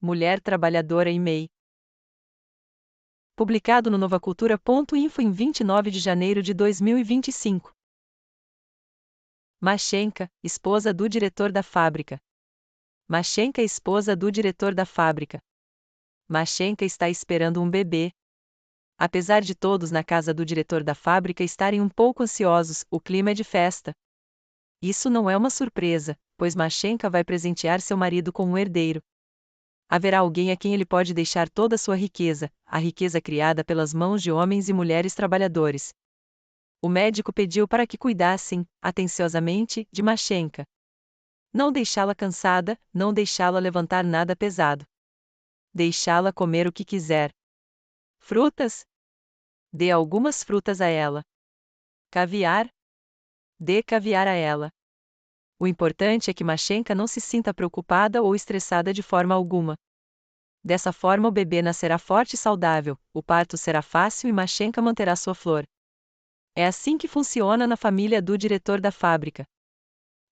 mulher trabalhadora e MEI. Publicado no novacultura.info em 29 de janeiro de 2025. Mashenka, esposa do diretor da fábrica. Mashenka, esposa do diretor da fábrica. Mashenka está esperando um bebê. Apesar de todos na casa do diretor da fábrica estarem um pouco ansiosos, o clima é de festa. Isso não é uma surpresa, pois Mashenka vai presentear seu marido com um herdeiro. Haverá alguém a quem ele pode deixar toda a sua riqueza, a riqueza criada pelas mãos de homens e mulheres trabalhadores. O médico pediu para que cuidassem, atenciosamente, de Mashenka. Não deixá-la cansada, não deixá-la levantar nada pesado. Deixá-la comer o que quiser. Frutas? Dê algumas frutas a ela. Caviar? Dê caviar a ela. O importante é que Mashenka não se sinta preocupada ou estressada de forma alguma. Dessa forma o bebê nascerá forte e saudável, o parto será fácil e Mashenka manterá sua flor. É assim que funciona na família do diretor da fábrica.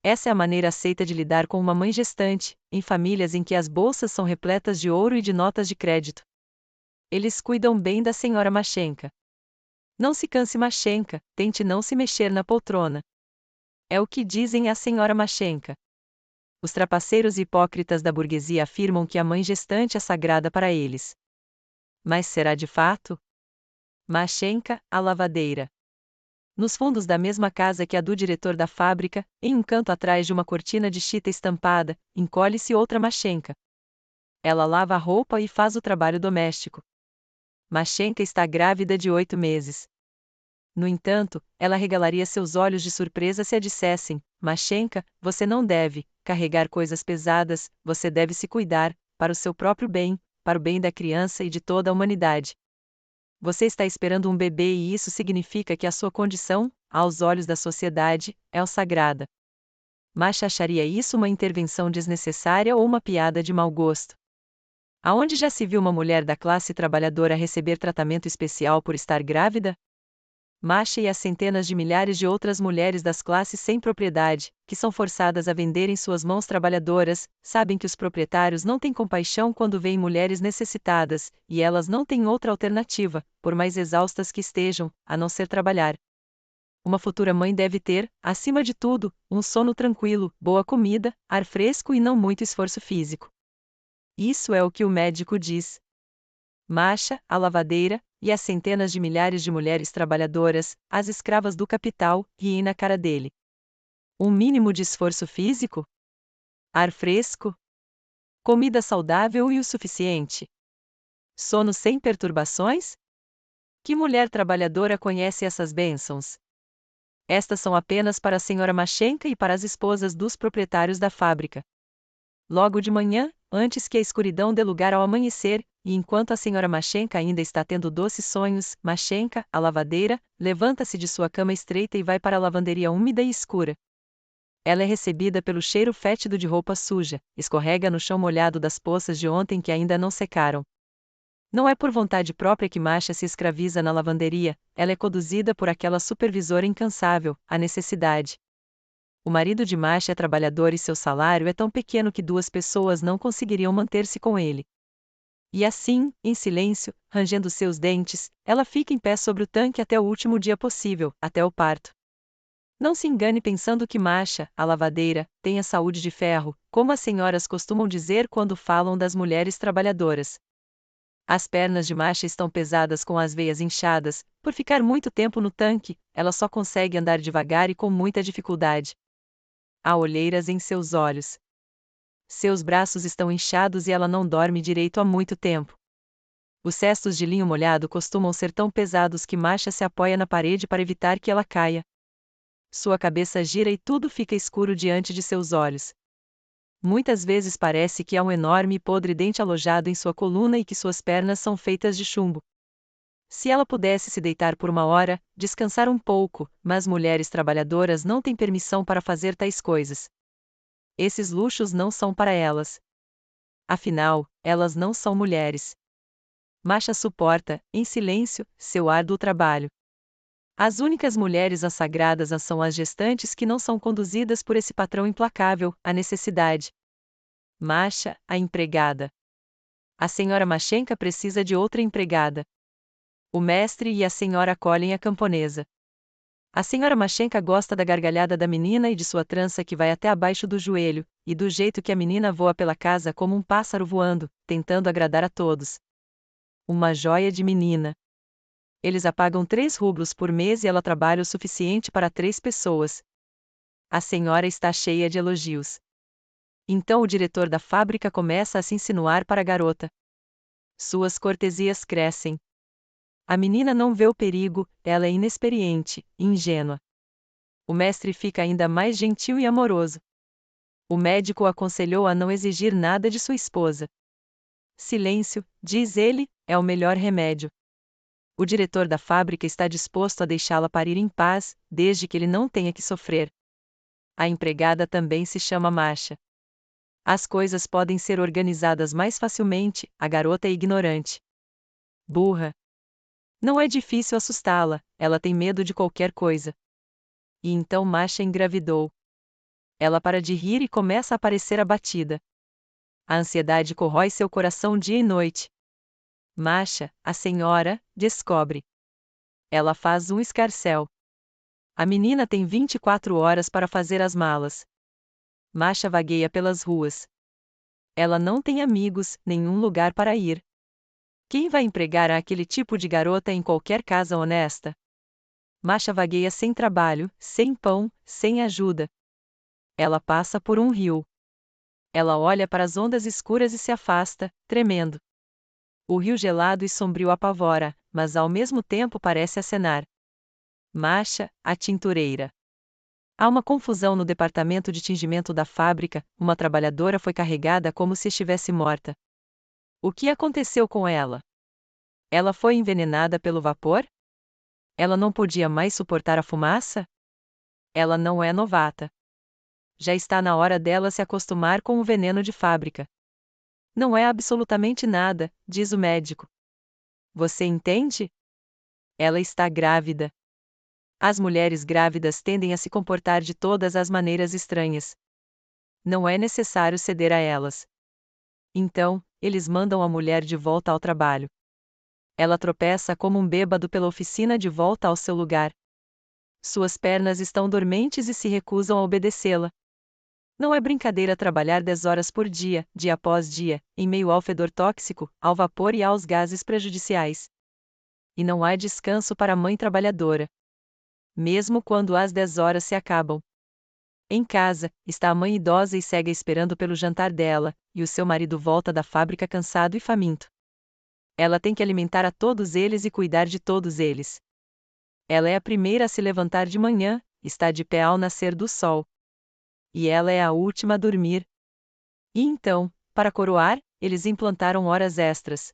Essa é a maneira aceita de lidar com uma mãe gestante, em famílias em que as bolsas são repletas de ouro e de notas de crédito. Eles cuidam bem da senhora Mashenka. Não se canse Mashenka, tente não se mexer na poltrona. É o que dizem a senhora Mashenka. Os trapaceiros e hipócritas da burguesia afirmam que a mãe gestante é sagrada para eles. Mas será de fato? Mashenka, a lavadeira. Nos fundos da mesma casa que a do diretor da fábrica, em um canto atrás de uma cortina de chita estampada, encolhe-se outra Mashenka. Ela lava a roupa e faz o trabalho doméstico. Mashenka está grávida de 8 meses. No entanto, ela regalaria seus olhos de surpresa se a dissessem: Mashenka, você não deve carregar coisas pesadas, você deve se cuidar, para o seu próprio bem, para o bem da criança e de toda a humanidade. Você está esperando um bebê e isso significa que a sua condição, aos olhos da sociedade, é o sagrada. Masha acharia isso uma intervenção desnecessária ou uma piada de mau gosto. Aonde já se viu uma mulher da classe trabalhadora receber tratamento especial por estar grávida? Masha e as centenas de milhares de outras mulheres das classes sem propriedade, que são forçadas a venderem suas mãos trabalhadoras, sabem que os proprietários não têm compaixão quando veem mulheres necessitadas, e elas não têm outra alternativa, por mais exaustas que estejam, a não ser trabalhar. Uma futura mãe deve ter, acima de tudo, um sono tranquilo, boa comida, ar fresco e não muito esforço físico. Isso é o que o médico diz. Masha, a lavadeira, e as centenas de milhares de mulheres trabalhadoras, as escravas do capital, riem na cara dele. Um mínimo de esforço físico? Ar fresco? Comida saudável e o suficiente? Sono sem perturbações? Que mulher trabalhadora conhece essas bênçãos? Estas são apenas para a senhora Mashenka e para as esposas dos proprietários da fábrica. Logo de manhã, antes que a escuridão dê lugar ao amanhecer, e enquanto a senhora Mashenka ainda está tendo doces sonhos, Mashenka, a lavadeira, levanta-se de sua cama estreita e vai para a lavanderia úmida e escura. Ela é recebida pelo cheiro fétido de roupa suja, escorrega no chão molhado das poças de ontem que ainda não secaram. Não é por vontade própria que Masha se escraviza na lavanderia, ela é conduzida por aquela supervisora incansável, a necessidade. O marido de Masha é trabalhador e seu salário é tão pequeno que 2 pessoas não conseguiriam manter-se com ele. E assim, em silêncio, rangendo seus dentes, ela fica em pé sobre o tanque até o último dia possível, até o parto. Não se engane pensando que Masha, a lavadeira, tem a saúde de ferro, como as senhoras costumam dizer quando falam das mulheres trabalhadoras. As pernas de Masha estão pesadas com as veias inchadas, por ficar muito tempo no tanque, ela só consegue andar devagar e com muita dificuldade. Há olheiras em seus olhos. Seus braços estão inchados e ela não dorme direito há muito tempo. Os cestos de linho molhado costumam ser tão pesados que Masha se apoia na parede para evitar que ela caia. Sua cabeça gira e tudo fica escuro diante de seus olhos. Muitas vezes parece que há um enorme e podre dente alojado em sua coluna e que suas pernas são feitas de chumbo. Se ela pudesse se deitar por 1 hora, descansar um pouco, mas mulheres trabalhadoras não têm permissão para fazer tais coisas. Esses luxos não são para elas. Afinal, elas não são mulheres. Masha suporta, em silêncio, seu árduo trabalho. As únicas mulheres sagradas são as gestantes que não são conduzidas por esse patrão implacável, a necessidade. Masha, a empregada. A senhora Mashenka precisa de outra empregada. O mestre e a senhora acolhem a camponesa. A senhora Mashenka gosta da gargalhada da menina e de sua trança que vai até abaixo do joelho, e do jeito que a menina voa pela casa como um pássaro voando, tentando agradar a todos. Uma joia de menina. Eles a pagam 3 rublos por mês e ela trabalha o suficiente para 3 pessoas. A senhora está cheia de elogios. Então o diretor da fábrica começa a se insinuar para a garota. Suas cortesias crescem. A menina não vê o perigo, ela é inexperiente, ingênua. O mestre fica ainda mais gentil e amoroso. O médico o aconselhou a não exigir nada de sua esposa. Silêncio, diz ele, é o melhor remédio. O diretor da fábrica está disposto a deixá-la parir em paz, desde que ele não tenha que sofrer. A empregada também se chama Masha. As coisas podem ser organizadas mais facilmente, a garota é ignorante. Burra. Não é difícil assustá-la, ela tem medo de qualquer coisa. E então Masha engravidou. Ela para de rir e começa a parecer abatida. A ansiedade corrói seu coração dia e noite. Masha, a senhora, descobre. Ela faz um escarcéu. A menina tem 24 horas para fazer as malas. Masha vagueia pelas ruas. Ela não tem amigos, nenhum lugar para ir. Quem vai empregar aquele tipo de garota em qualquer casa honesta? Masha vagueia sem trabalho, sem pão, sem ajuda. Ela passa por um rio. Ela olha para as ondas escuras e se afasta, tremendo. O rio gelado e sombrio apavora, mas ao mesmo tempo parece acenar. Masha, a tintureira. Há uma confusão no departamento de tingimento da fábrica, uma trabalhadora foi carregada como se estivesse morta. O que aconteceu com ela? Ela foi envenenada pelo vapor? Ela não podia mais suportar a fumaça? Ela não é novata. Já está na hora dela se acostumar com o veneno de fábrica. Não é absolutamente nada, diz o médico. Você entende? Ela está grávida. As mulheres grávidas tendem a se comportar de todas as maneiras estranhas. Não é necessário ceder a elas. Então, eles mandam a mulher de volta ao trabalho. Ela tropeça como um bêbado pela oficina de volta ao seu lugar. Suas pernas estão dormentes e se recusam a obedecê-la. Não é brincadeira trabalhar 10 horas por dia, dia após dia, em meio ao fedor tóxico, ao vapor e aos gases prejudiciais. E não há descanso para a mãe trabalhadora. Mesmo quando as 10 horas se acabam. Em casa, está a mãe idosa e cega esperando pelo jantar dela, e o seu marido volta da fábrica cansado e faminto. Ela tem que alimentar a todos eles e cuidar de todos eles. Ela é a primeira a se levantar de manhã, está de pé ao nascer do sol. E ela é a última a dormir. E então, para coroar, eles implantaram horas extras.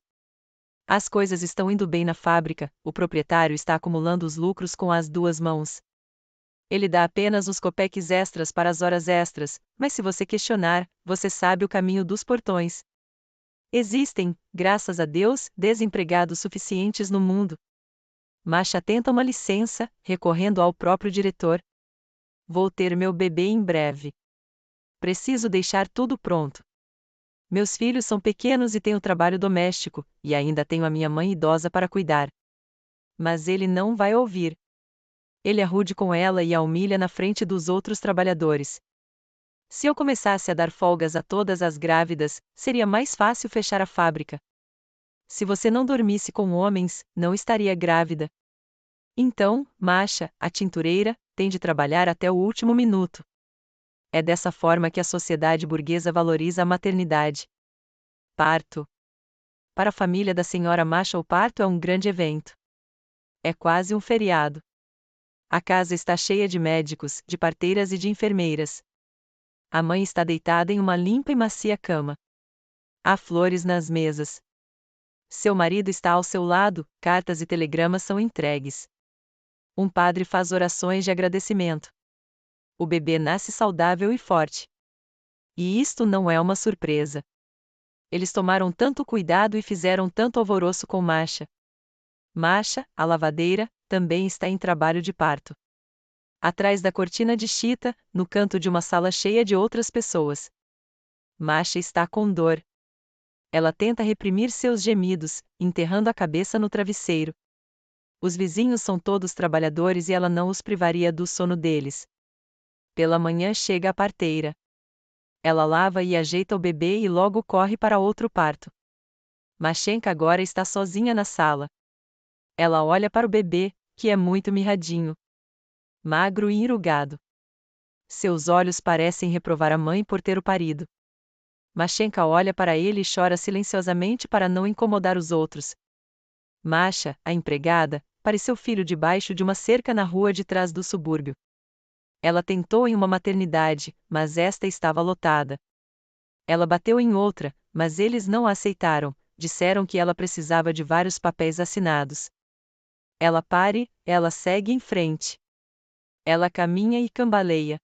As coisas estão indo bem na fábrica, o proprietário está acumulando os lucros com as 2 mãos. Ele dá apenas os copeques extras para as horas extras, mas se você questionar, você sabe o caminho dos portões. Existem, graças a Deus, desempregados suficientes no mundo. Masha tenta uma licença, recorrendo ao próprio diretor. Vou ter meu bebê em breve. Preciso deixar tudo pronto. Meus filhos são pequenos e tenho trabalho doméstico, e ainda tenho a minha mãe idosa para cuidar. Mas ele não vai ouvir. Ele é rude com ela e a humilha na frente dos outros trabalhadores. Se eu começasse a dar folgas a todas as grávidas, seria mais fácil fechar a fábrica. Se você não dormisse com homens, não estaria grávida. Então, Masha, a tintureira, tem de trabalhar até o último minuto. É dessa forma que a sociedade burguesa valoriza a maternidade. Parto. Para a família da senhora Masha, o parto é um grande evento. É quase um feriado. A casa está cheia de médicos, de parteiras e de enfermeiras. A mãe está deitada em uma limpa e macia cama. Há flores nas mesas. Seu marido está ao seu lado, cartas e telegramas são entregues. Um padre faz orações de agradecimento. O bebê nasce saudável e forte. E isto não é uma surpresa. Eles tomaram tanto cuidado e fizeram tanto alvoroço com Masha. Masha, a lavadeira, também está em trabalho de parto. Atrás da cortina de chita, no canto de uma sala cheia de outras pessoas. Masha está com dor. Ela tenta reprimir seus gemidos, enterrando a cabeça no travesseiro. Os vizinhos são todos trabalhadores e ela não os privaria do sono deles. Pela manhã chega a parteira. Ela lava e ajeita o bebê e logo corre para outro parto. Mashenka agora está sozinha na sala. Ela olha para o bebê, que é muito mirradinho, magro e enrugado. Seus olhos parecem reprovar a mãe por ter o parido. Mashenka olha para ele e chora silenciosamente para não incomodar os outros. Masha, a empregada, pareceu filho debaixo de uma cerca na rua de trás do subúrbio. Ela tentou em uma maternidade, mas esta estava lotada. Ela bateu em outra, mas eles não a aceitaram, disseram que ela precisava de vários papéis assinados. Ela pare, ela segue em frente. Ela caminha e cambaleia.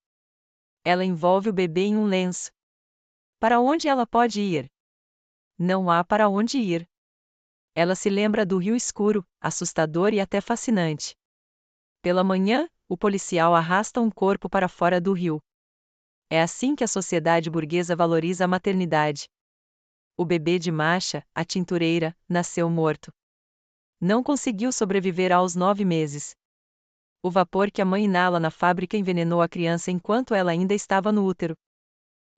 Ela envolve o bebê em um lenço. Para onde ela pode ir? Não há para onde ir. Ela se lembra do rio escuro, assustador e até fascinante. Pela manhã, o policial arrasta um corpo para fora do rio. É assim que a sociedade burguesa valoriza a maternidade. O bebê de Masha, a tintureira, nasceu morto. Não conseguiu sobreviver aos 9 meses. O vapor que a mãe inala na fábrica envenenou a criança enquanto ela ainda estava no útero.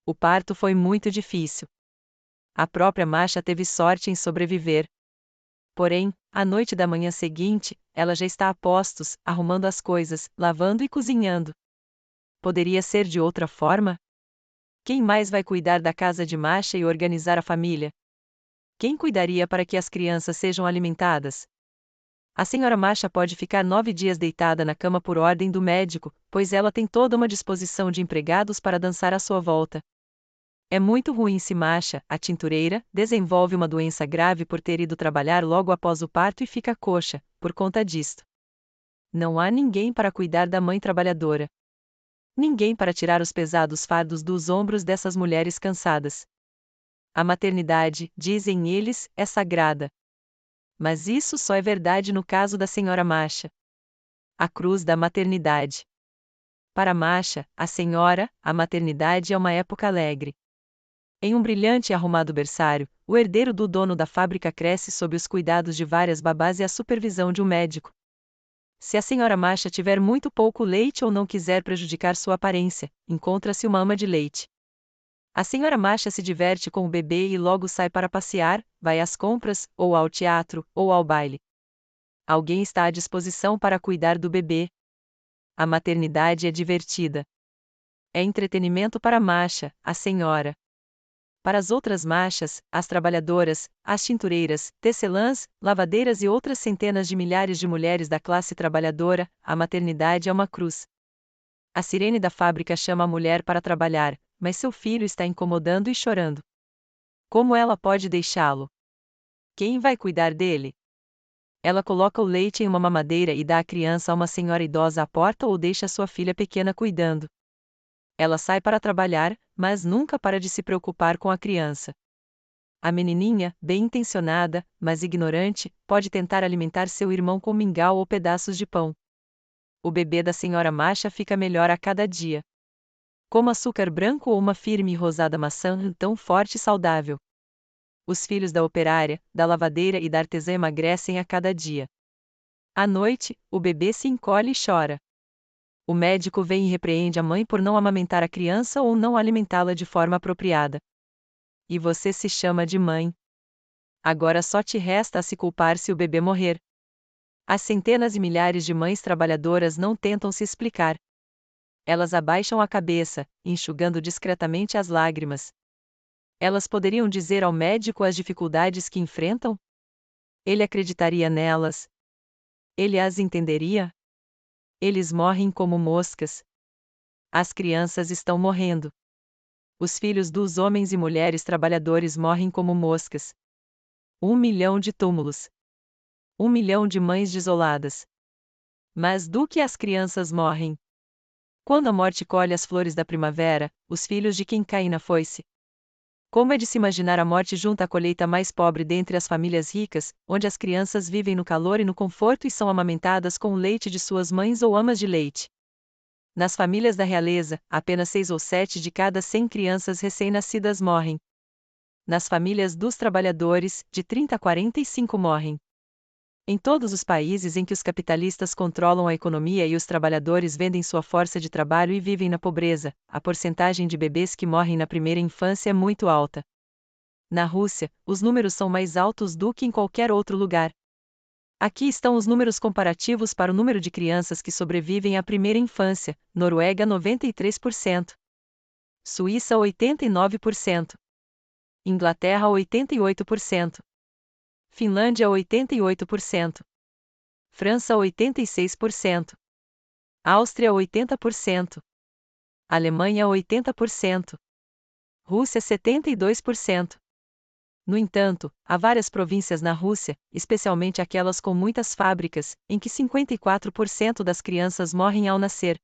O parto foi muito difícil. A própria Masha teve sorte em sobreviver. Porém, à noite da manhã seguinte, ela já está a postos, arrumando as coisas, lavando e cozinhando. Poderia ser de outra forma? Quem mais vai cuidar da casa de Masha e organizar a família? Quem cuidaria para que as crianças sejam alimentadas? A senhora Masha pode ficar 9 dias deitada na cama por ordem do médico, pois ela tem toda uma disposição de empregados para dançar à sua volta. É muito ruim se Masha, a tintureira, desenvolve uma doença grave por ter ido trabalhar logo após o parto e fica coxa, por conta disto. Não há ninguém para cuidar da mãe trabalhadora. Ninguém para tirar os pesados fardos dos ombros dessas mulheres cansadas. A maternidade, dizem eles, é sagrada. Mas isso só é verdade no caso da senhora Masha. A cruz da maternidade. Para Masha, a senhora, a maternidade é uma época alegre. Em um brilhante e arrumado berçário, o herdeiro do dono da fábrica cresce sob os cuidados de várias babás e a supervisão de um médico. Se a senhora Masha tiver muito pouco leite ou não quiser prejudicar sua aparência, encontra-se uma ama de leite. A senhora Masha se diverte com o bebê e logo sai para passear, vai às compras, ou ao teatro, ou ao baile. Alguém está à disposição para cuidar do bebê. A maternidade é divertida. É entretenimento para Masha, a senhora. Para as outras Mashas, as trabalhadoras, as tintureiras, tecelãs, lavadeiras e outras centenas de milhares de mulheres da classe trabalhadora, a maternidade é uma cruz. A sirene da fábrica chama a mulher para trabalhar, mas seu filho está incomodando e chorando. Como ela pode deixá-lo? Quem vai cuidar dele? Ela coloca o leite em uma mamadeira e dá a criança a uma senhora idosa à porta ou deixa sua filha pequena cuidando. Ela sai para trabalhar, mas nunca para de se preocupar com a criança. A menininha, bem intencionada, mas ignorante, pode tentar alimentar seu irmão com mingau ou pedaços de pão. O bebê da senhora Masha fica melhor a cada dia. Como açúcar branco ou uma firme e rosada maçã tão forte e saudável. Os filhos da operária, da lavadeira e da artesã emagrecem a cada dia. À noite, o bebê se encolhe e chora. O médico vem e repreende a mãe por não amamentar a criança ou não alimentá-la de forma apropriada. E você se chama de mãe. Agora só te resta a se culpar se o bebê morrer. As centenas e milhares de mães trabalhadoras não tentam se explicar. Elas abaixam a cabeça, enxugando discretamente as lágrimas. Elas poderiam dizer ao médico as dificuldades que enfrentam? Ele acreditaria nelas? Ele as entenderia? Eles morrem como moscas. As crianças estão morrendo. Os filhos dos homens e mulheres trabalhadores morrem como moscas. 1 milhão de túmulos. 1 milhão de mães desoladas. Mas do que as crianças morrem? Quando a morte colhe as flores da primavera, os filhos de quem caem na foice. Como é de se imaginar a morte junto à colheita mais pobre dentre as famílias ricas, onde as crianças vivem no calor e no conforto e são amamentadas com o leite de suas mães ou amas de leite. Nas famílias da realeza, apenas 6 ou 7 de cada 100 crianças recém-nascidas morrem. Nas famílias dos trabalhadores, de 30 a 45 morrem. Em todos os países em que os capitalistas controlam a economia e os trabalhadores vendem sua força de trabalho e vivem na pobreza, a porcentagem de bebês que morrem na primeira infância é muito alta. Na Rússia, os números são mais altos do que em qualquer outro lugar. Aqui estão os números comparativos para o número de crianças que sobrevivem à primeira infância: Noruega 93%, Suíça 89%, Inglaterra 88%, Finlândia 88%, França 86%, Áustria 80%, Alemanha 80%, Rússia 72%. No entanto, há várias províncias na Rússia, especialmente aquelas com muitas fábricas, em que 54% das crianças morrem ao nascer.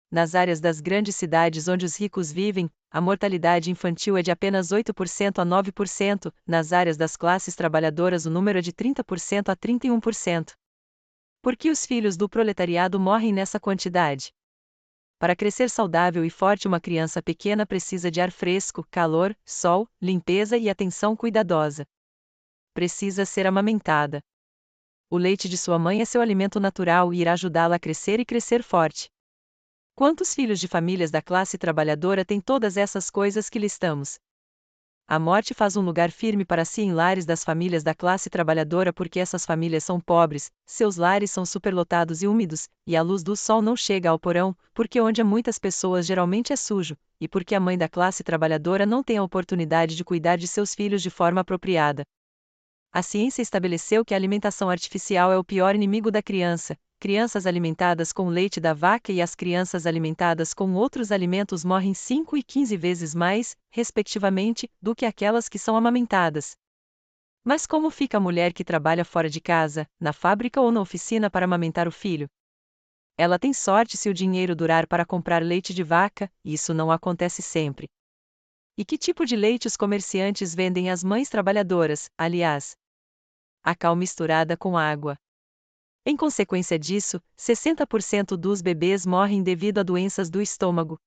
Nas áreas das grandes cidades onde os ricos vivem, a mortalidade infantil é de apenas 8% a 9%, nas áreas das classes trabalhadoras o número é de 30% a 31%. Por que os filhos do proletariado morrem nessa quantidade? Para crescer saudável e forte, uma criança pequena precisa de ar fresco, calor, sol, limpeza e atenção cuidadosa. Precisa ser amamentada. O leite de sua mãe é seu alimento natural e irá ajudá-la a crescer e crescer forte. Quantos filhos de famílias da classe trabalhadora têm todas essas coisas que listamos? A morte faz um lugar firme para si em lares das famílias da classe trabalhadora porque essas famílias são pobres, seus lares são superlotados e úmidos, e a luz do sol não chega ao porão, porque onde há muitas pessoas geralmente é sujo, e porque a mãe da classe trabalhadora não tem a oportunidade de cuidar de seus filhos de forma apropriada. A ciência estabeleceu que a alimentação artificial é o pior inimigo da criança. Crianças alimentadas com o leite da vaca e as crianças alimentadas com outros alimentos morrem 5 e 15 vezes mais, respectivamente, do que aquelas que são amamentadas. Mas como fica a mulher que trabalha fora de casa, na fábrica ou na oficina para amamentar o filho? Ela tem sorte se o dinheiro durar para comprar leite de vaca, e isso não acontece sempre. E que tipo de leite os comerciantes vendem às mães trabalhadoras, aliás? A cal misturada com água. Em consequência disso, 60% dos bebês morrem devido a doenças do estômago.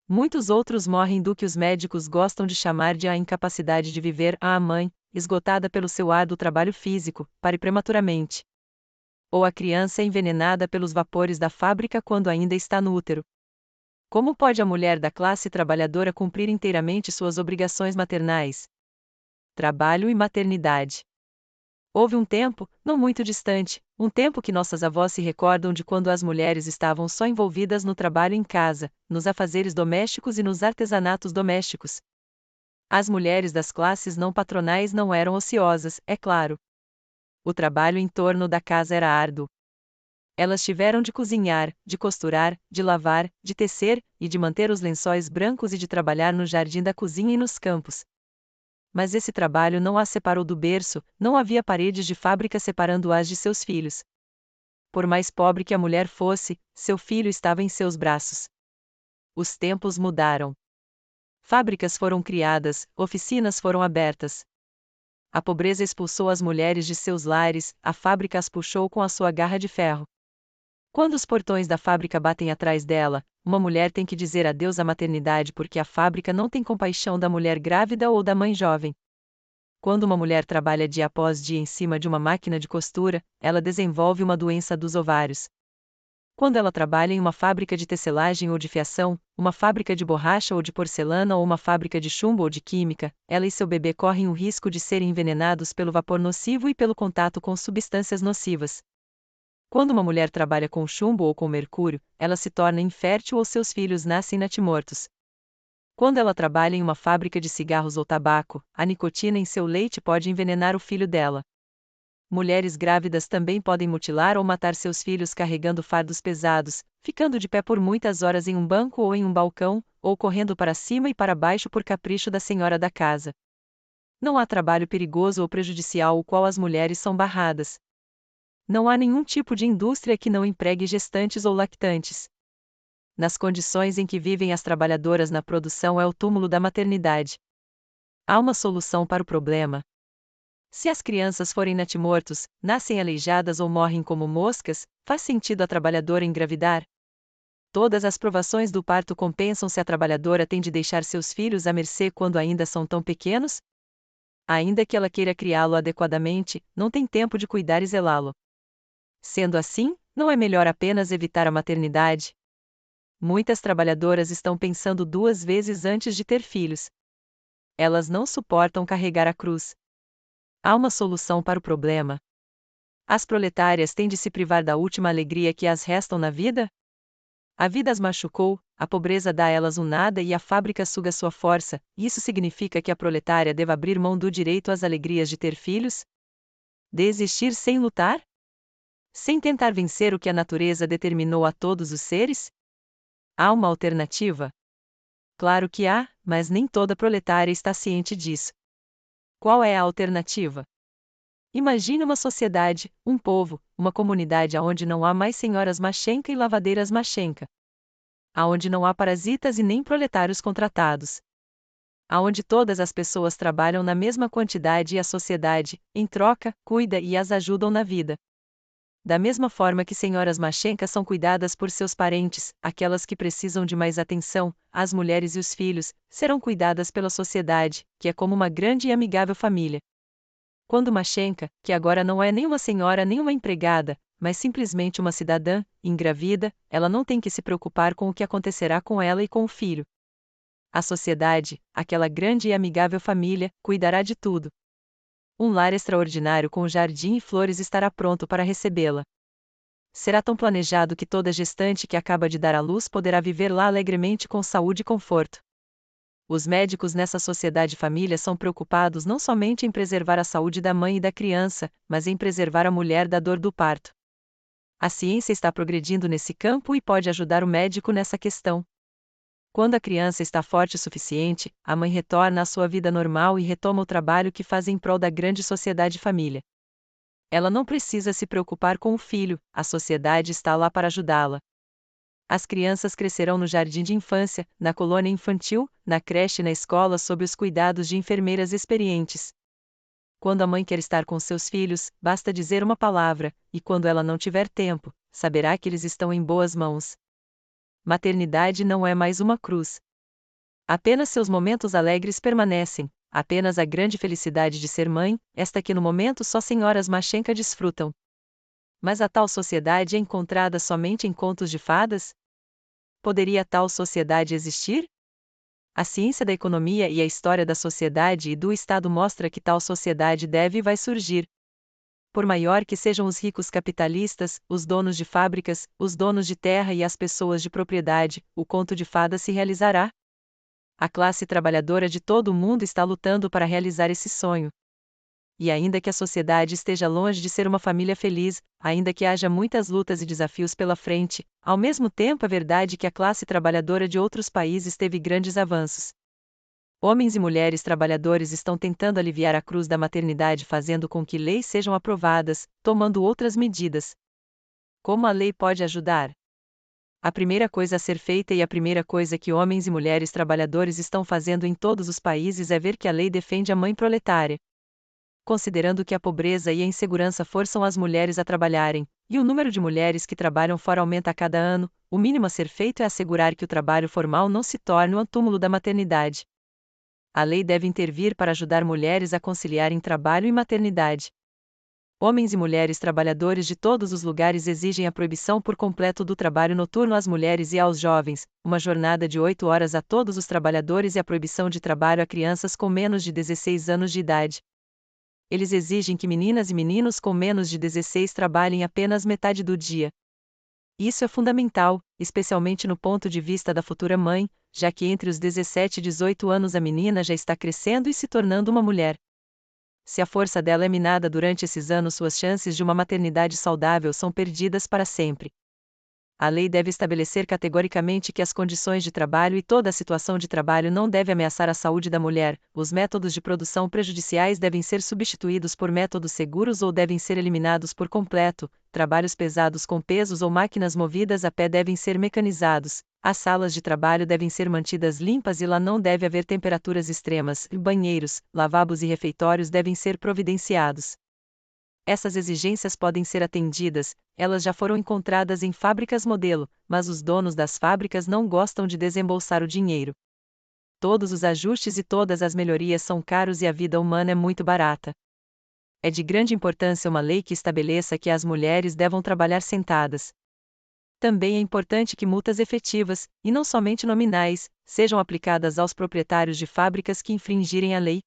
Muitos outros morrem do que os médicos gostam de chamar de a incapacidade de viver. A mãe, esgotada pelo seu árduo trabalho físico, pare prematuramente. Ou a criança é envenenada pelos vapores da fábrica quando ainda está no útero. Como pode a mulher da classe trabalhadora cumprir inteiramente suas obrigações maternais? Trabalho e maternidade. Houve um tempo, não muito distante, um tempo que nossas avós se recordam de quando as mulheres estavam só envolvidas no trabalho em casa, nos afazeres domésticos e nos artesanatos domésticos. As mulheres das classes não patronais não eram ociosas, é claro. O trabalho em torno da casa era árduo. Elas tiveram de cozinhar, de costurar, de lavar, de tecer, e de manter os lençóis brancos e de trabalhar no jardim da cozinha e nos campos. Mas esse trabalho não as separou do berço, não havia paredes de fábrica separando-as de seus filhos. Por mais pobre que a mulher fosse, seu filho estava em seus braços. Os tempos mudaram. Fábricas foram criadas, oficinas foram abertas. A pobreza expulsou as mulheres de seus lares, a fábrica as puxou com a sua garra de ferro. Quando os portões da fábrica batem atrás dela, uma mulher tem que dizer adeus à maternidade porque a fábrica não tem compaixão da mulher grávida ou da mãe jovem. Quando uma mulher trabalha dia após dia em cima de uma máquina de costura, ela desenvolve uma doença dos ovários. Quando ela trabalha em uma fábrica de tecelagem ou de fiação, uma fábrica de borracha ou de porcelana ou uma fábrica de chumbo ou de química, ela e seu bebê correm o risco de serem envenenados pelo vapor nocivo e pelo contato com substâncias nocivas. Quando uma mulher trabalha com chumbo ou com mercúrio, ela se torna infértil ou seus filhos nascem natimortos. Quando ela trabalha em uma fábrica de cigarros ou tabaco, a nicotina em seu leite pode envenenar o filho dela. Mulheres grávidas também podem mutilar ou matar seus filhos carregando fardos pesados, ficando de pé por muitas horas em um banco ou em um balcão, ou correndo para cima e para baixo por capricho da senhora da casa. Não há trabalho perigoso ou prejudicial o qual as mulheres são barradas. Não há nenhum tipo de indústria que não empregue gestantes ou lactantes. Nas condições em que vivem as trabalhadoras na produção é o túmulo da maternidade. Há uma solução para o problema. Se as crianças forem natimortos, nascem aleijadas ou morrem como moscas, faz sentido a trabalhadora engravidar? Todas as provações do parto compensam se a trabalhadora tem de deixar seus filhos à mercê quando ainda são tão pequenos? Ainda que ela queira criá-lo adequadamente, não tem tempo de cuidar e zelá-lo. Sendo assim, não é melhor apenas evitar a maternidade? Muitas trabalhadoras estão pensando 2 vezes antes de ter filhos. Elas não suportam carregar a cruz. Há uma solução para o problema? As proletárias têm de se privar da última alegria que as restam na vida? A vida as machucou, a pobreza dá a elas um nada e a fábrica suga sua força. Isso significa que a proletária deva abrir mão do direito às alegrias de ter filhos? Desistir sem lutar? Sem tentar vencer o que a natureza determinou a todos os seres? Há uma alternativa? Claro que há, mas nem toda proletária está ciente disso. Qual é a alternativa? Imagine uma sociedade, um povo, uma comunidade onde não há mais senhoras Machenka e lavadeiras Machenka. Aonde não há parasitas e nem proletários contratados. Aonde todas as pessoas trabalham na mesma quantidade e a sociedade, em troca, cuida e as ajudam na vida. Da mesma forma que senhoras Machenka são cuidadas por seus parentes, aquelas que precisam de mais atenção, as mulheres e os filhos, serão cuidadas pela sociedade, que é como uma grande e amigável família. Quando Machenka, que agora não é nem uma senhora nem uma empregada, mas simplesmente uma cidadã, engravida, ela não tem que se preocupar com o que acontecerá com ela e com o filho. A sociedade, aquela grande e amigável família, cuidará de tudo. Um lar extraordinário com jardim e flores estará pronto para recebê-la. Será tão planejado que toda gestante que acaba de dar à luz poderá viver lá alegremente com saúde e conforto. Os médicos nessa sociedade família são preocupados não somente em preservar a saúde da mãe e da criança, mas em preservar a mulher da dor do parto. A ciência está progredindo nesse campo e pode ajudar o médico nessa questão. Quando a criança está forte o suficiente, a mãe retorna à sua vida normal e retoma o trabalho que faz em prol da grande sociedade família. Ela não precisa se preocupar com o filho, a sociedade está lá para ajudá-la. As crianças crescerão no jardim de infância, na colônia infantil, na creche e na escola sob os cuidados de enfermeiras experientes. Quando a mãe quer estar com seus filhos, basta dizer uma palavra, e quando ela não tiver tempo, saberá que eles estão em boas mãos. Maternidade não é mais uma cruz. Apenas seus momentos alegres permanecem, apenas a grande felicidade de ser mãe, esta que no momento só senhoras Machenka desfrutam. Mas a tal sociedade é encontrada somente em contos de fadas? Poderia tal sociedade existir? A ciência da economia e a história da sociedade e do Estado mostra que tal sociedade deve e vai surgir. Por maior que sejam os ricos capitalistas, os donos de fábricas, os donos de terra e as pessoas de propriedade, o conto de fadas se realizará. A classe trabalhadora de todo o mundo está lutando para realizar esse sonho. E ainda que a sociedade esteja longe de ser uma família feliz, ainda que haja muitas lutas e desafios pela frente, ao mesmo tempo é verdade que a classe trabalhadora de outros países teve grandes avanços. Homens e mulheres trabalhadores estão tentando aliviar a cruz da maternidade fazendo com que leis sejam aprovadas, tomando outras medidas. Como a lei pode ajudar? A primeira coisa a ser feita e a primeira coisa que homens e mulheres trabalhadores estão fazendo em todos os países é ver que a lei defende a mãe proletária. Considerando que a pobreza e a insegurança forçam as mulheres a trabalharem, e o número de mulheres que trabalham fora aumenta a cada ano, o mínimo a ser feito é assegurar que o trabalho formal não se torne o túmulo da maternidade. A lei deve intervir para ajudar mulheres a conciliarem trabalho e maternidade. Homens e mulheres trabalhadores de todos os lugares exigem a proibição por completo do trabalho noturno às mulheres e aos jovens, uma jornada de 8 horas a todos os trabalhadores e a proibição de trabalho a crianças com menos de 16 anos de idade. Eles exigem que meninas e meninos com menos de 16 trabalhem apenas metade do dia. Isso é fundamental, especialmente no ponto de vista da futura mãe, já que entre os 17 e 18 anos a menina já está crescendo e se tornando uma mulher. Se a força dela é minada durante esses anos, suas chances de uma maternidade saudável são perdidas para sempre. A lei deve estabelecer categoricamente que as condições de trabalho e toda a situação de trabalho não deve ameaçar a saúde da mulher, os métodos de produção prejudiciais devem ser substituídos por métodos seguros ou devem ser eliminados por completo, trabalhos pesados com pesos ou máquinas movidas a pé devem ser mecanizados, as salas de trabalho devem ser mantidas limpas e lá não deve haver temperaturas extremas, banheiros, lavabos e refeitórios devem ser providenciados. Essas exigências podem ser atendidas, elas já foram encontradas em fábricas modelo, mas os donos das fábricas não gostam de desembolsar o dinheiro. Todos os ajustes e todas as melhorias são caros e a vida humana é muito barata. É de grande importância uma lei que estabeleça que as mulheres devam trabalhar sentadas. Também é importante que multas efetivas, e não somente nominais, sejam aplicadas aos proprietários de fábricas que infringirem a lei.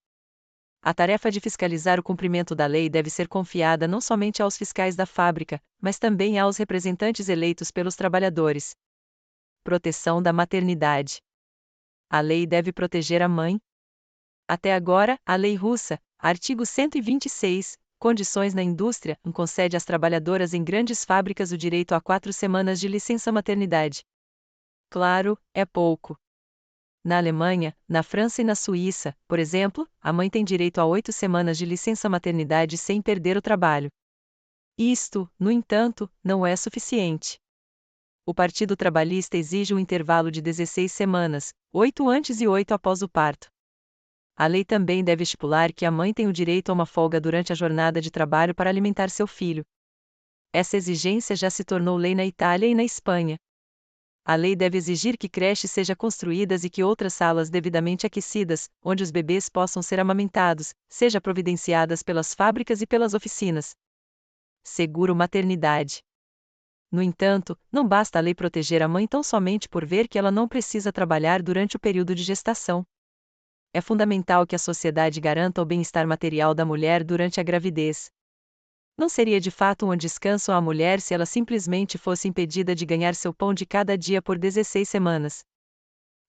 A tarefa de fiscalizar o cumprimento da lei deve ser confiada não somente aos fiscais da fábrica, mas também aos representantes eleitos pelos trabalhadores. Proteção da maternidade. A lei deve proteger a mãe. Até agora, a lei russa, artigo 126, Condições na indústria, concede às trabalhadoras em grandes fábricas o direito a 4 semanas de licença maternidade. Claro, é pouco. Na Alemanha, na França e na Suíça, por exemplo, a mãe tem direito a 8 semanas de licença maternidade sem perder o trabalho. Isto, no entanto, não é suficiente. O Partido Trabalhista exige um intervalo de 16 semanas, 8 antes e 8 após o parto. A lei também deve estipular que a mãe tem o direito a uma folga durante a jornada de trabalho para alimentar seu filho. Essa exigência já se tornou lei na Itália e na Espanha. A lei deve exigir que creches sejam construídas e que outras salas devidamente aquecidas, onde os bebês possam ser amamentados, sejam providenciadas pelas fábricas e pelas oficinas. Seguro maternidade. No entanto, não basta a lei proteger a mãe tão somente por ver que ela não precisa trabalhar durante o período de gestação. É fundamental que a sociedade garanta o bem-estar material da mulher durante a gravidez. Não seria de fato um descanso à mulher se ela simplesmente fosse impedida de ganhar seu pão de cada dia por 16 semanas.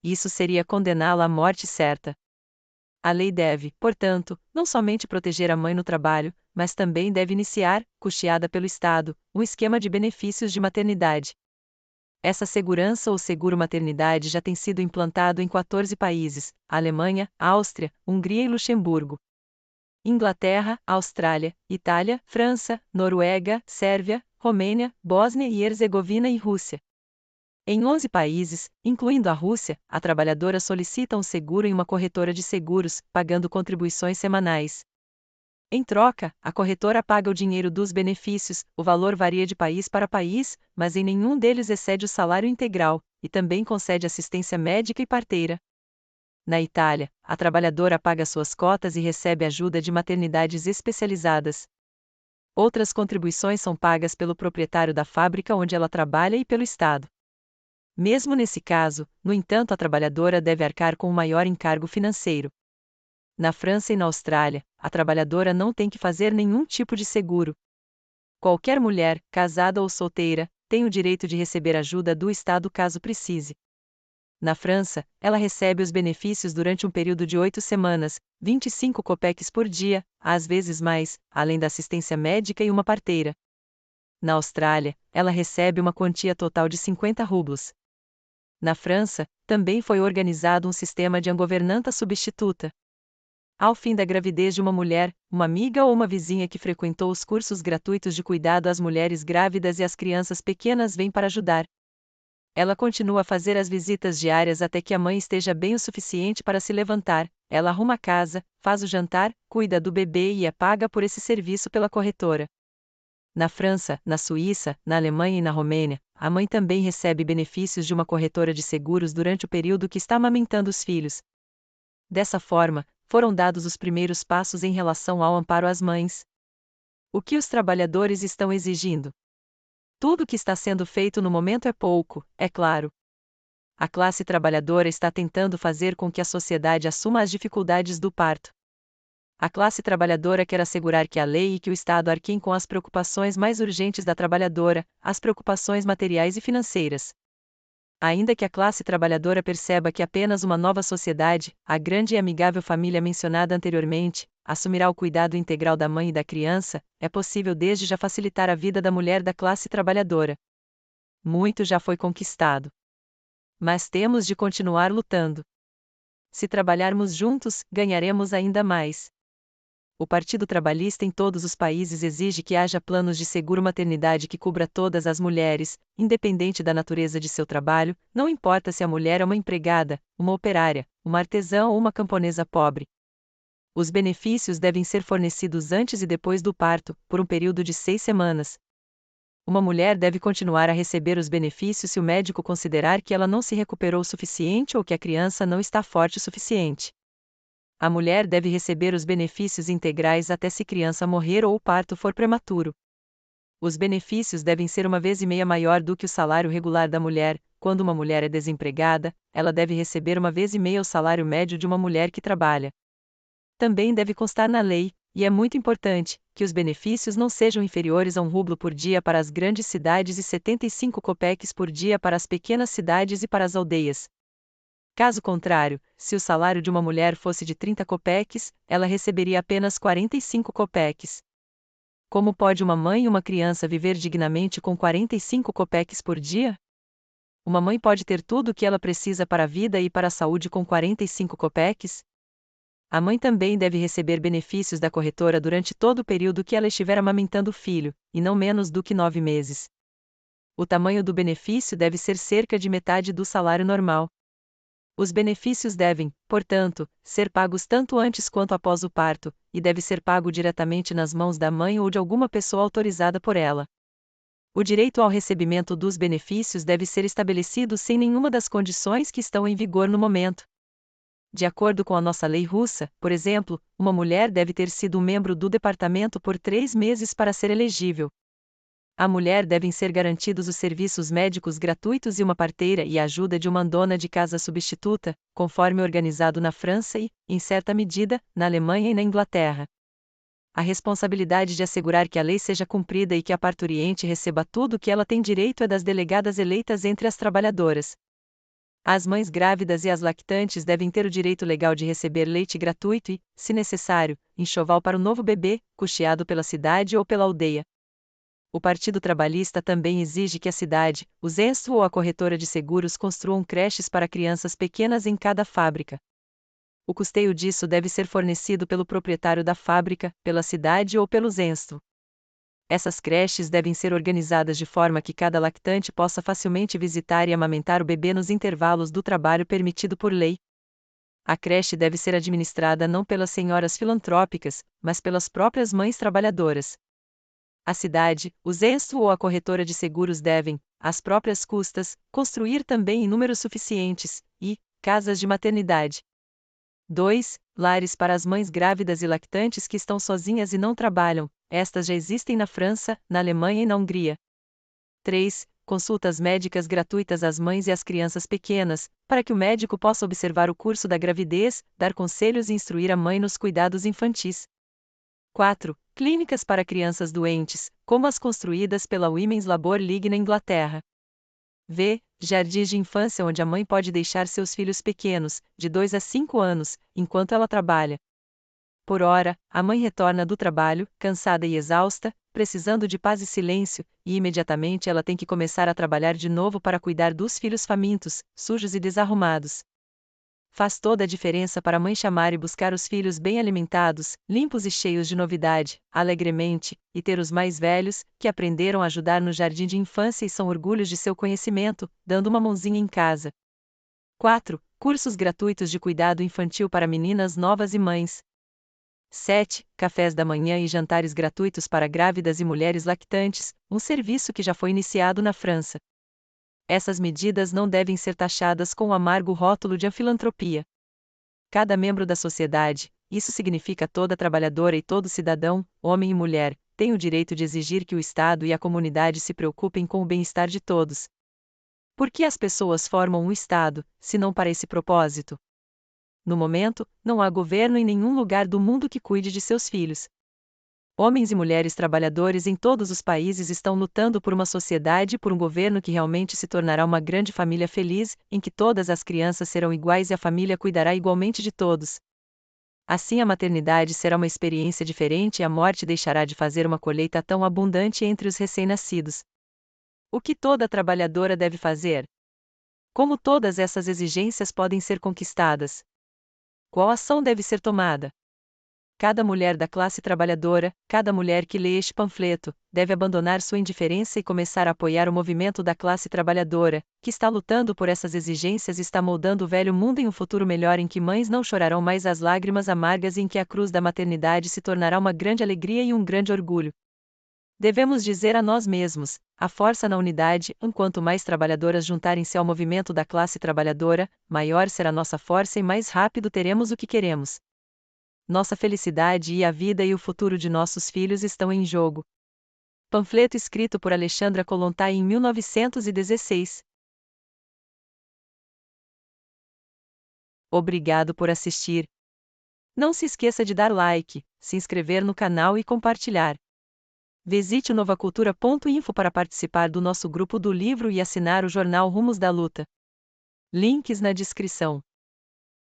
Isso seria condená-la à morte certa. A lei deve, portanto, não somente proteger a mãe no trabalho, mas também deve iniciar, custeada pelo Estado, um esquema de benefícios de maternidade. Essa segurança ou seguro-maternidade já tem sido implantado em 14 países: Alemanha, Áustria, Hungria e Luxemburgo. Inglaterra, Austrália, Itália, França, Noruega, Sérvia, Romênia, Bósnia e Herzegovina e Rússia. Em 11 países, incluindo a Rússia, a trabalhadora solicita um seguro em uma corretora de seguros, pagando contribuições semanais. Em troca, a corretora paga o dinheiro dos benefícios, o valor varia de país para país, mas em nenhum deles excede o salário integral, e também concede assistência médica e parteira. Na Itália, a trabalhadora paga suas cotas e recebe ajuda de maternidades especializadas. Outras contribuições são pagas pelo proprietário da fábrica onde ela trabalha e pelo Estado. Mesmo nesse caso, no entanto, a trabalhadora deve arcar com um maior encargo financeiro. Na França e na Austrália, a trabalhadora não tem que fazer nenhum tipo de seguro. Qualquer mulher, casada ou solteira, tem o direito de receber ajuda do Estado caso precise. Na França, ela recebe os benefícios durante um período de 8 semanas, 25 copeques por dia, às vezes mais, além da assistência médica e uma parteira. Na Austrália, ela recebe uma quantia total de 50 rublos. Na França, também foi organizado um sistema de governanta substituta. Ao fim da gravidez de uma mulher, uma amiga ou uma vizinha que frequentou os cursos gratuitos de cuidado às mulheres grávidas e às crianças pequenas vem para ajudar. Ela continua a fazer as visitas diárias até que a mãe esteja bem o suficiente para se levantar. Ela arruma a casa, faz o jantar, cuida do bebê e é paga por esse serviço pela corretora. Na França, na Suíça, na Alemanha e na Romênia, a mãe também recebe benefícios de uma corretora de seguros durante o período que está amamentando os filhos. Dessa forma, foram dados os primeiros passos em relação ao amparo às mães. O que os trabalhadores estão exigindo? Tudo o que está sendo feito no momento é pouco, é claro. A classe trabalhadora está tentando fazer com que a sociedade assuma as dificuldades do parto. A classe trabalhadora quer assegurar que a lei e que o Estado arquem com as preocupações mais urgentes da trabalhadora, as preocupações materiais e financeiras. Ainda que a classe trabalhadora perceba que apenas uma nova sociedade, a grande e amigável família mencionada anteriormente, assumirá o cuidado integral da mãe e da criança, é possível desde já facilitar a vida da mulher da classe trabalhadora. Muito já foi conquistado. Mas temos de continuar lutando. Se trabalharmos juntos, ganharemos ainda mais. O Partido Trabalhista em todos os países exige que haja planos de seguro-maternidade que cubra todas as mulheres, independente da natureza de seu trabalho, não importa se a mulher é uma empregada, uma operária, uma artesã ou uma camponesa pobre. Os benefícios devem ser fornecidos antes e depois do parto, por um período de 6 semanas. Uma mulher deve continuar a receber os benefícios se o médico considerar que ela não se recuperou o suficiente ou que a criança não está forte o suficiente. A mulher deve receber os benefícios integrais até se criança morrer ou o parto for prematuro. Os benefícios devem ser 1,5 vezes maior do que o salário regular da mulher. Quando uma mulher é desempregada, ela deve receber 1,5 vezes o salário médio de uma mulher que trabalha. Também deve constar na lei, e é muito importante, que os benefícios não sejam inferiores a 1 rublo por dia para as grandes cidades e 75 copeques por dia para as pequenas cidades e para as aldeias. Caso contrário, se o salário de uma mulher fosse de 30 copeques, ela receberia apenas 45 copeques. Como pode uma mãe e uma criança viver dignamente com 45 copeques por dia? Uma mãe pode ter tudo o que ela precisa para a vida e para a saúde com 45 copeques? A mãe também deve receber benefícios da corretora durante todo o período que ela estiver amamentando o filho, e não menos do que 9 meses. O tamanho do benefício deve ser cerca de metade do salário normal. Os benefícios devem, portanto, ser pagos tanto antes quanto após o parto, e deve ser pago diretamente nas mãos da mãe ou de alguma pessoa autorizada por ela. O direito ao recebimento dos benefícios deve ser estabelecido sem nenhuma das condições que estão em vigor no momento. De acordo com a nossa lei russa, por exemplo, uma mulher deve ter sido um membro do departamento por 3 meses para ser elegível. À mulher devem ser garantidos os serviços médicos gratuitos e uma parteira e a ajuda de uma dona de casa substituta, conforme organizado na França e, em certa medida, na Alemanha e na Inglaterra. A responsabilidade de assegurar que a lei seja cumprida e que a parturiente receba tudo o que ela tem direito é das delegadas eleitas entre as trabalhadoras. As mães grávidas e as lactantes devem ter o direito legal de receber leite gratuito e, se necessário, enxoval para o novo bebê, custeado pela cidade ou pela aldeia. O Partido Trabalhista também exige que a cidade, o Zenstro ou a corretora de seguros construam creches para crianças pequenas em cada fábrica. O custeio disso deve ser fornecido pelo proprietário da fábrica, pela cidade ou pelo Zenstro. Essas creches devem ser organizadas de forma que cada lactante possa facilmente visitar e amamentar o bebê nos intervalos do trabalho permitido por lei. A creche deve ser administrada não pelas senhoras filantrópicas, mas pelas próprias mães trabalhadoras. A cidade, o Zenstro ou a corretora de seguros devem, às próprias custas, construir também em números suficientes, casas de maternidade. 2. Lares para as mães grávidas e lactantes que estão sozinhas e não trabalham. Estas já existem na França, na Alemanha e na Hungria. 3. Consultas médicas gratuitas às mães e às crianças pequenas, para que o médico possa observar o curso da gravidez, dar conselhos e instruir a mãe nos cuidados infantis. 4. Clínicas para crianças doentes, como as construídas pela Women's Labour League na Inglaterra. V. Jardins de infância onde a mãe pode deixar seus filhos pequenos, de 2 a 5 anos, enquanto ela trabalha. Por ora, a mãe retorna do trabalho, cansada e exausta, precisando de paz e silêncio, e imediatamente ela tem que começar a trabalhar de novo para cuidar dos filhos famintos, sujos e desarrumados. Faz toda a diferença para a mãe chamar e buscar os filhos bem alimentados, limpos e cheios de novidade, alegremente, e ter os mais velhos, que aprenderam a ajudar no jardim de infância e são orgulhos de seu conhecimento, dando uma mãozinha em casa. 4. Cursos gratuitos de cuidado infantil para meninas novas e mães. 7. Cafés da manhã e jantares gratuitos para grávidas e mulheres lactantes, um serviço que já foi iniciado na França. Essas medidas não devem ser taxadas com o amargo rótulo de filantropia. Cada membro da sociedade, isso significa toda trabalhadora e todo cidadão, homem e mulher, tem o direito de exigir que o Estado e a comunidade se preocupem com o bem-estar de todos. Por que as pessoas formam um Estado, se não para esse propósito? No momento, não há governo em nenhum lugar do mundo que cuide de seus filhos. Homens e mulheres trabalhadores em todos os países estão lutando por uma sociedade e por um governo que realmente se tornará uma grande família feliz, em que todas as crianças serão iguais e a família cuidará igualmente de todos. Assim a maternidade será uma experiência diferente e a morte deixará de fazer uma colheita tão abundante entre os recém-nascidos. O que toda trabalhadora deve fazer? Como todas essas exigências podem ser conquistadas? Qual ação deve ser tomada? Cada mulher da classe trabalhadora, cada mulher que lê este panfleto, deve abandonar sua indiferença e começar a apoiar o movimento da classe trabalhadora, que está lutando por essas exigências e está moldando o velho mundo em um futuro melhor em que mães não chorarão mais as lágrimas amargas e em que a cruz da maternidade se tornará uma grande alegria e um grande orgulho. Devemos dizer a nós mesmos: A força na unidade, enquanto mais trabalhadoras juntarem-se ao movimento da classe trabalhadora, maior será nossa força e mais rápido teremos o que queremos. Nossa felicidade e a vida e o futuro de nossos filhos estão em jogo. Panfleto escrito por Alexandra Kollontai em 1916. Obrigado por assistir. Não se esqueça de dar like, se inscrever no canal e compartilhar. Visite o novacultura.info para participar do nosso grupo do livro e assinar o jornal Rumos da Luta. Links na descrição.